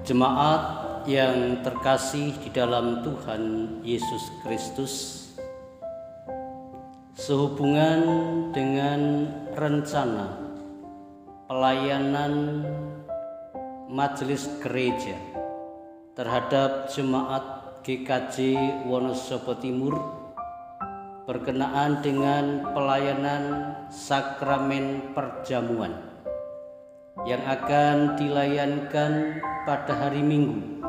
Jemaat yang terkasih di dalam Tuhan Yesus Kristus, sehubungan dengan rencana pelayanan Majelis Gereja terhadap Jemaat GKJ Wonosobo Timur berkenaan dengan pelayanan sakramen perjamuan yang akan dilayankan pada hari Minggu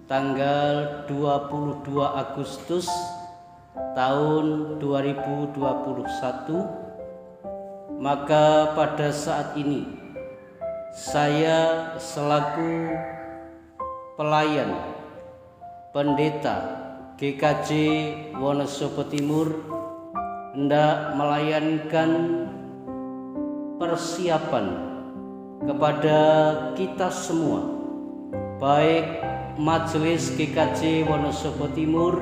tanggal 22 Agustus tahun 2021. Maka pada saat ini saya selaku pelayan pendeta GKJ Wonosobo Timur hendak melayangkan persiapan kepada kita semua, baik Majelis GKJ Wonosobo Timur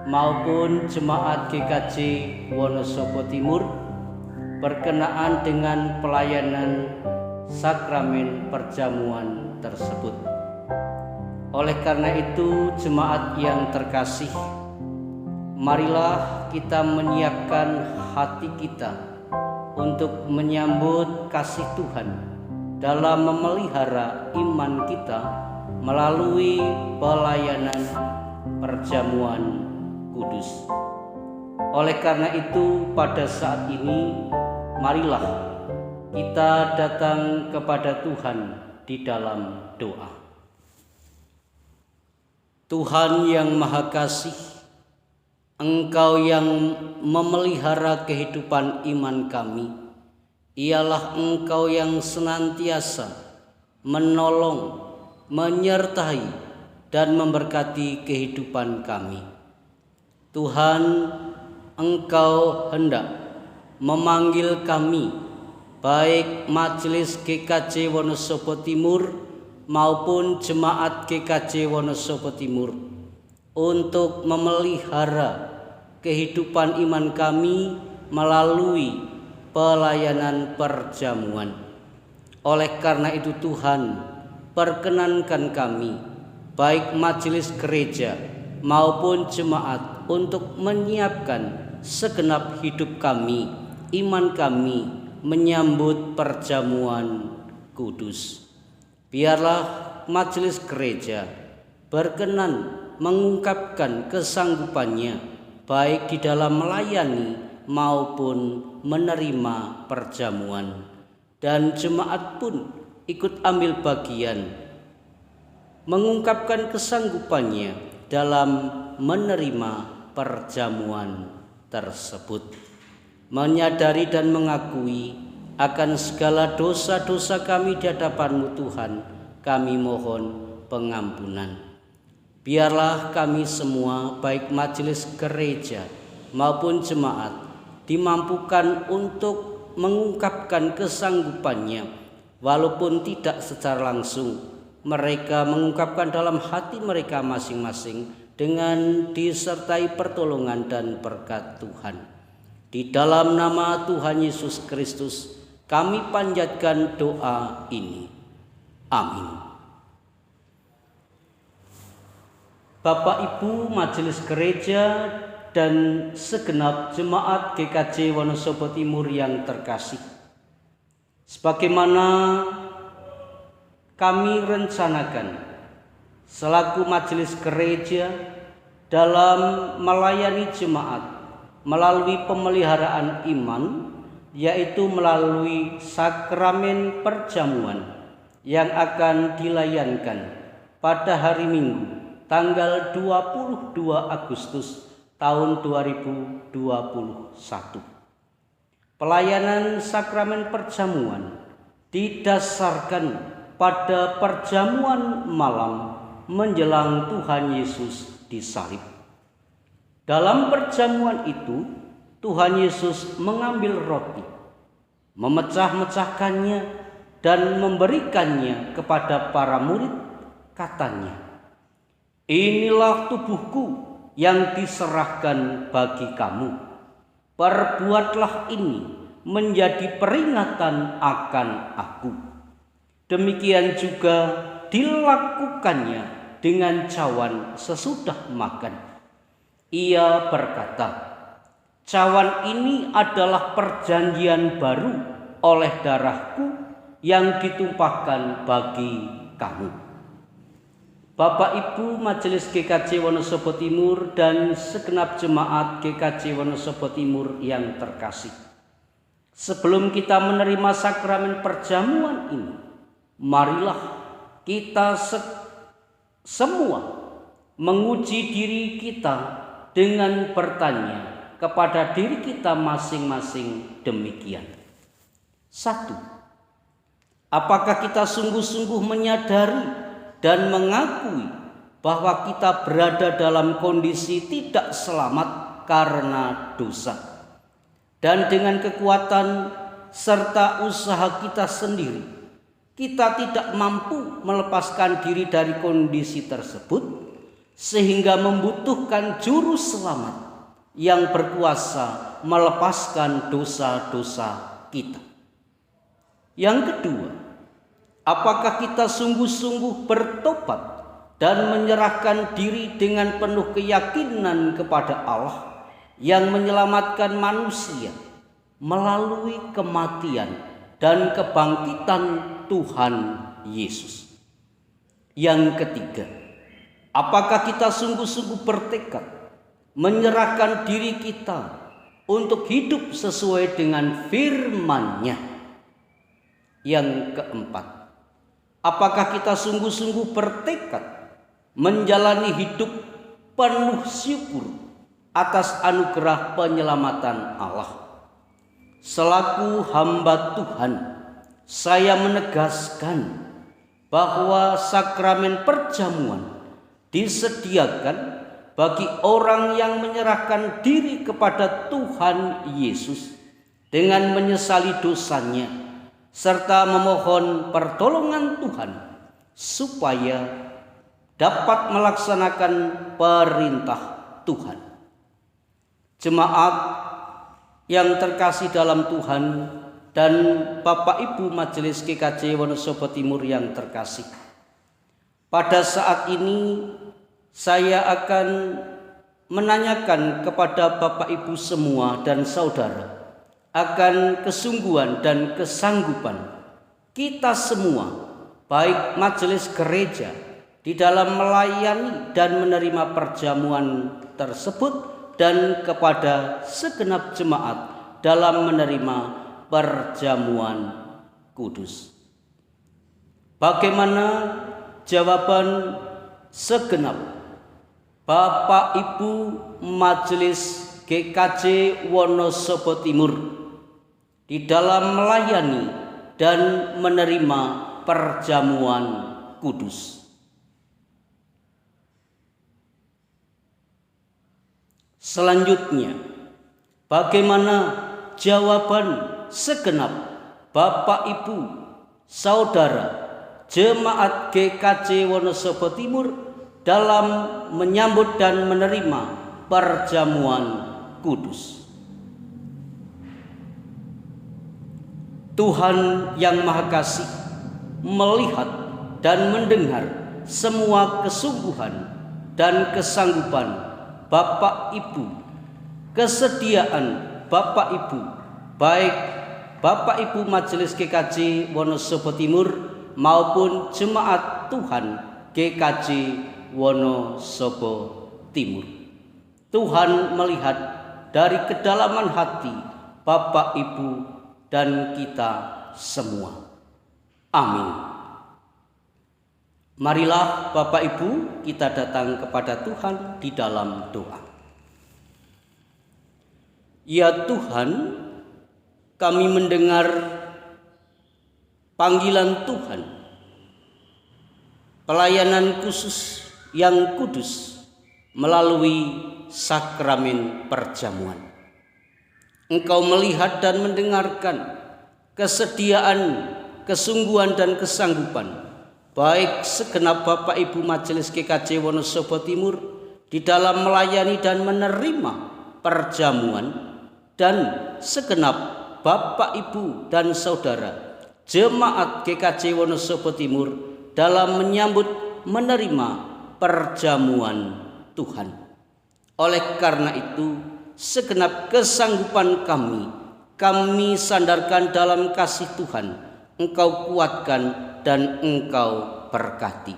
maupun Jemaat GKJ Wonosobo Timur berkenaan dengan pelayanan sakramen perjamuan tersebut. Oleh karena itu, jemaat yang terkasih, marilah kita menyiapkan hati kita untuk menyambut kasih Tuhan dalam memelihara iman kita melalui pelayanan perjamuan kudus. Oleh karena itu, pada saat ini marilah kita datang kepada Tuhan di dalam doa. Tuhan yang Maha Kasih, Engkau yang memelihara kehidupan iman kami, ialah Engkau yang senantiasa menolong, menyertai, dan memberkati kehidupan kami. Tuhan, Engkau hendak memanggil kami, baik Majelis GKJ Wonosobo Timur maupun Jemaat GKJ Wonosobo Timur, untuk memelihara kehidupan iman kami melalui pelayanan perjamuan. Oleh karena itu Tuhan, perkenankan kami, baik majelis gereja maupun jemaat, untuk menyiapkan segenap hidup kami, iman kami menyambut perjamuan kudus. Biarlah majelis gereja berkenan mengungkapkan kesanggupannya baik di dalam melayani maupun menerima perjamuan, dan jemaat pun ikut ambil bagian mengungkapkan kesanggupannya dalam menerima perjamuan tersebut, menyadari dan mengakui akan segala dosa-dosa kami di hadapan-Mu Tuhan. Kami mohon pengampunan. Biarlah kami semua, baik majelis gereja maupun jemaat, dimampukan untuk mengungkapkan kesanggupannya, walaupun tidak secara langsung. Mereka mengungkapkan dalam hati mereka masing-masing dengan disertai pertolongan dan berkat Tuhan. Di dalam nama Tuhan Yesus Kristus kami panjatkan doa ini. Amin. Bapak Ibu majelis gereja dan segenap jemaat GKJ Wonosobo Timur yang terkasih, sebagaimana kami rencanakan selaku majelis gereja dalam melayani jemaat melalui pemeliharaan iman, yaitu melalui sakramen perjamuan yang akan dilayankan pada hari Minggu tanggal 22 Agustus tahun 2021. Pelayanan sakramen perjamuan didasarkan pada perjamuan malam menjelang Tuhan Yesus disalib. Dalam perjamuan itu, Tuhan Yesus mengambil roti, memecah-mecahkannya dan memberikannya kepada para murid. Katanya, "Inilah tubuhku yang diserahkan bagi kamu. Perbuatlah ini menjadi peringatan akan aku." Demikian juga dilakukannya dengan cawan sesudah makan. Ia berkata, "Cawan ini adalah perjanjian baru oleh darahku yang ditumpahkan bagi kamu." Bapak Ibu Majelis GKJ Wonosobo Timur dan segenap jemaat GKJ Wonosobo Timur yang terkasih, sebelum kita menerima sakramen perjamuan ini, marilah kita semua menguji diri kita dengan bertanya kepada diri kita masing-masing demikian. 1. Apakah kita sungguh-sungguh menyadari dan mengakui bahwa kita berada dalam kondisi tidak selamat karena dosa, dan dengan kekuatan serta usaha kita sendiri kita tidak mampu melepaskan diri dari kondisi tersebut, sehingga membutuhkan juru selamat yang berkuasa melepaskan dosa-dosa kita. Yang kedua, apakah kita sungguh-sungguh bertobat dan menyerahkan diri dengan penuh keyakinan kepada Allah yang menyelamatkan manusia melalui kematian dan kebangkitan Tuhan Yesus? Yang ketiga, apakah kita sungguh-sungguh bertekad menyerahkan diri kita untuk hidup sesuai dengan firman-Nya? Yang keempat, apakah kita sungguh-sungguh bertekad menjalani hidup penuh syukur atas anugerah penyelamatan Allah? Selaku hamba Tuhan, saya menegaskan bahwa sakramen perjamuan disediakan bagi orang yang menyerahkan diri kepada Tuhan Yesus dengan menyesali dosanya serta memohon pertolongan Tuhan supaya dapat melaksanakan perintah Tuhan. Jemaat yang terkasih dalam Tuhan dan Bapak Ibu Majelis GKJ Wonosobo Timur yang terkasih, pada saat ini saya akan menanyakan kepada Bapak Ibu semua dan saudara akan kesungguhan dan kesanggupan kita semua, baik majelis gereja, di dalam melayani dan menerima perjamuan tersebut, dan kepada segenap jemaat dalam menerima perjamuan kudus. Bagaimana jawaban segenap Bapak Ibu Majelis GKJ Wonosobo Timur di dalam melayani dan menerima perjamuan kudus? Selanjutnya, bagaimana jawaban segenap Bapak Ibu Saudara jemaat GKJ Wonosobo Timur dalam menyambut dan menerima perjamuan kudus? Tuhan yang Maha Kasih melihat dan mendengar semua kesungguhan dan kesanggupan Bapak Ibu, kesediaan Bapak Ibu, baik Bapak Ibu Majelis GKJ Wonosobo Timur maupun jemaat Tuhan GKJ Wonosobo Timur. Tuhan melihat dari kedalaman hati Bapak Ibu dan kita semua. Amin. Marilah Bapak Ibu kita datang kepada Tuhan di dalam doa. Ya Tuhan, kami mendengar panggilan Tuhan, pelayanan khusus yang kudus melalui sakramen perjamuan. Engkau melihat dan mendengarkan kesediaan, kesungguhan dan kesanggupan baik segenap Bapak Ibu Majelis GKJ Wonosobo Timur di dalam melayani dan menerima perjamuan, dan segenap Bapak Ibu dan saudara jemaat GKJ Wonosobo Timur dalam menerima perjamuan Tuhan. Oleh karena itu, segenap kesanggupan kami sandarkan dalam kasih Tuhan. Engkau kuatkan dan Engkau berkati,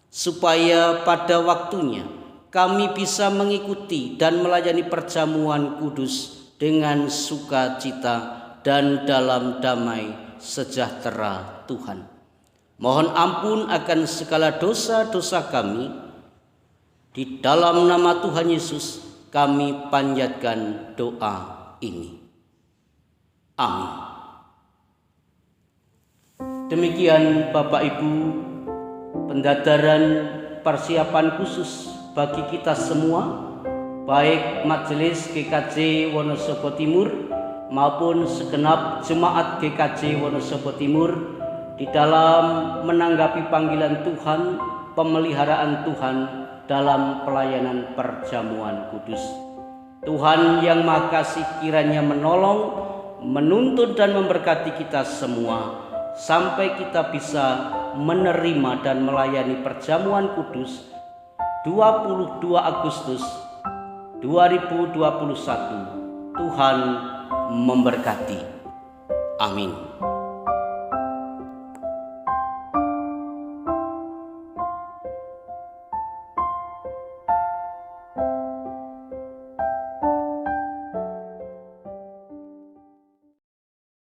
supaya pada waktunya kami bisa mengikuti dan melayani perjamuan kudus dengan sukacita dan dalam damai sejahtera Tuhan. Mohon ampun akan segala dosa-dosa kami. Di dalam nama Tuhan Yesus kami panjatkan doa ini. Amin. Demikian Bapak Ibu, pendadaran persiapan khusus bagi kita semua, baik Majelis GKJ Wonosobo Timur maupun segenap jemaat GKJ Wonosobo Timur di dalam menanggapi panggilan Tuhan, pemeliharaan Tuhan dalam pelayanan perjamuan kudus. Tuhan yang Maha Kasih kiranya menolong, menuntun dan memberkati kita semua sampai kita bisa menerima dan melayani perjamuan kudus 22 Agustus 2021. Tuhan memberkati. Amin.